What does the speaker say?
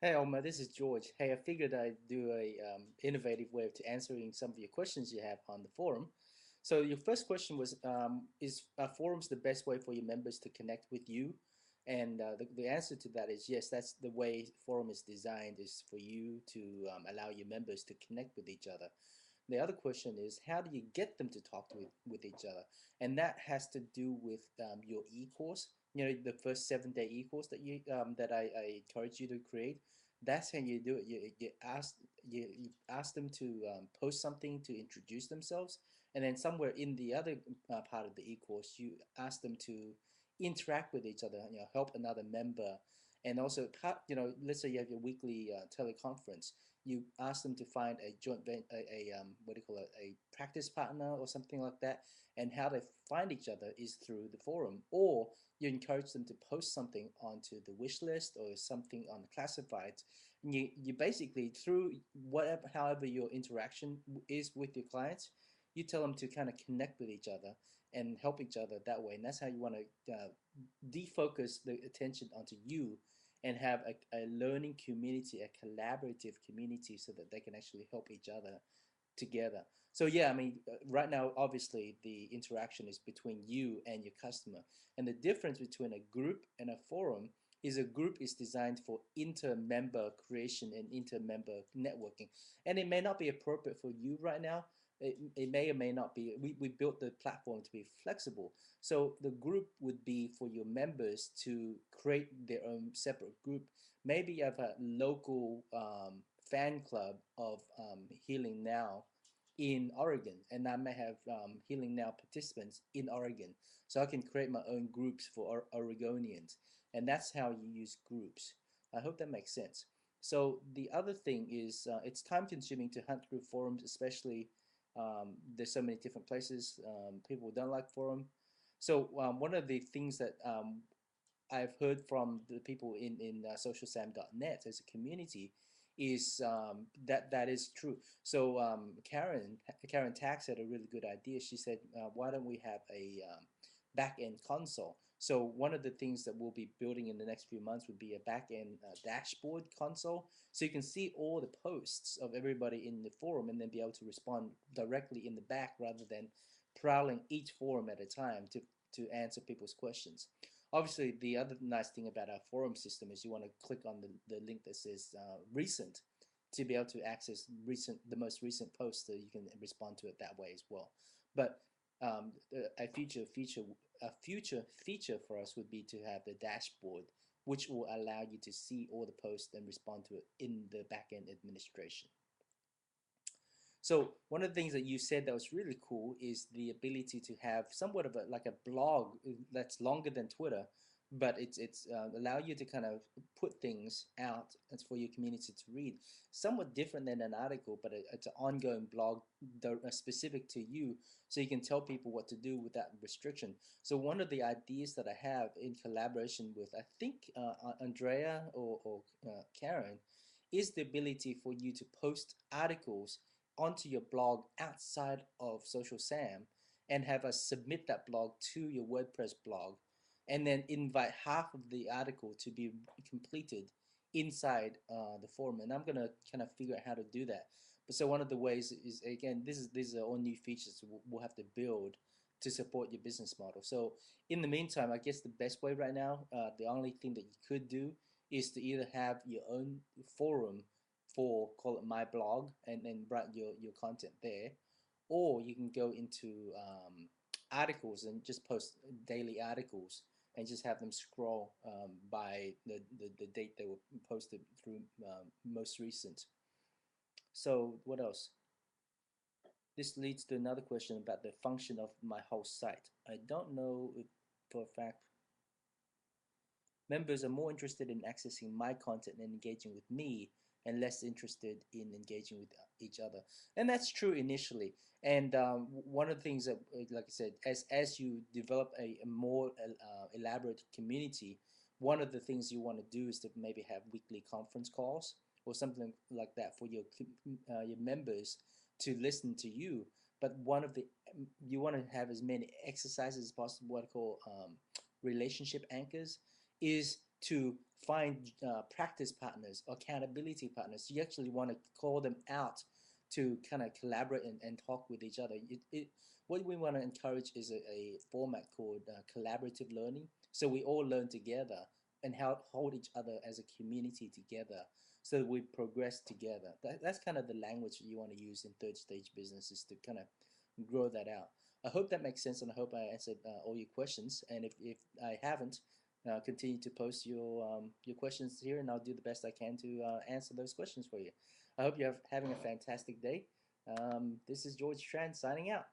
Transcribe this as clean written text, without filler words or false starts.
Hey Elma, this is George. Hey, I figured I'd do a innovative way to answering some of your questions you have on the forum. So your first question was, is forums the best way for your members to connect with you? And the answer to that is yes, that's the way forum is designed, is for you to allow your members to connect with each other. The other question is, how do you get them to talk with each other? And that has to do with your e-course. You know, the first 7-day e-course that I encourage you to create. That's how you do it. You ask them to post something to introduce themselves, and then somewhere in the other part of the e-course, you ask them to interact with each other. You know, help another member, and also, let's say you have your weekly teleconference. You ask them to find a joint what do you call it, a practice partner or something like that, and how they find each other is through the forum, or you encourage them to post something onto the wish list or something on the classifieds. And you basically, through whatever, however your interaction is with your clients, you tell them to kind of connect with each other and help each other that way. And that's how you want to defocus the attention onto you and have a learning community, a collaborative community, so that they can actually help each other together. So yeah, I mean, right now, obviously, the interaction is between you and your customer. And the difference between a group and a forum is a group is designed for inter-member creation and inter-member networking. And it may not be appropriate for you right now. It may or may not be. We built the platform to be flexible. So the group would be for your members to create their own separate group. Maybe you have a local fan club of Healing Now in Oregon, and I may have Healing Now participants in Oregon. So I can create my own groups for Oregonians, and that's how you use groups. I hope that makes sense. So the other thing is it's time consuming to hunt through forums, especially there's so many different places. People don't like forum. So one of the things that I've heard from the people in SocialSAM.net as a community is that is true. So Karen Tax had a really good idea. She said, why don't we have a back-end console? So one of the things that we'll be building in the next few months would be a back-end dashboard console, so you can see all the posts of everybody in the forum and then be able to respond directly in the back rather than prowling each forum at a time to answer people's questions. Obviously, the other nice thing about our forum system is you want to click on the link that says recent to be able to access the most recent posts, so you can respond to it that way as well. But a future feature for us would be to have the dashboard, which will allow you to see all the posts and respond to it in the backend administration. So one of the things that you said that was really cool is the ability to have somewhat of like a blog that's longer than Twitter, but it's allow you to kind of put things out for your community to read. Somewhat different than an article, but it's an ongoing blog specific to you, so you can tell people what to do without restriction. So one of the ideas that I have in collaboration with, I think, Andrea or Karen, is the ability for you to post articles onto your blog outside of SocialSAM and have us submit that blog to your WordPress blog, and then invite half of the article to be completed inside the forum. And I'm gonna kind of figure out how to do that. But so one of the ways is, again, these are all new features we'll have to build to support your business model. So in the meantime, I guess the best way right now, the only thing that you could do is to either have your own forum for, call it my blog, and then write your content there, or you can go into articles and just post daily articles and just have them scroll by the date they were posted through most recent. So what else? This leads to another question about the function of my whole site. I don't know if for a fact members are more interested in accessing my content and engaging with me, and less interested in engaging with each other. And that's true initially. And one of the things that, like I said, as you develop a more elaborate community, one of the things you want to do is to maybe have weekly conference calls or something like that for your members to listen to you. But one of the you want to have as many exercises as possible, what I call relationship anchors, is to find practice partners, accountability partners. You actually want to call them out to kind of collaborate and talk with each other. What we want to encourage is a format called collaborative learning. So we all learn together and help hold each other as a community together so that we progress together. That's kind of the language you want to use in third stage businesses to kind of grow that out. I hope that makes sense, and I hope I answered all your questions. And if I haven't, continue to post your questions here, and I'll do the best I can to answer those questions for you. I hope you're having a fantastic day. This is George Tran signing out.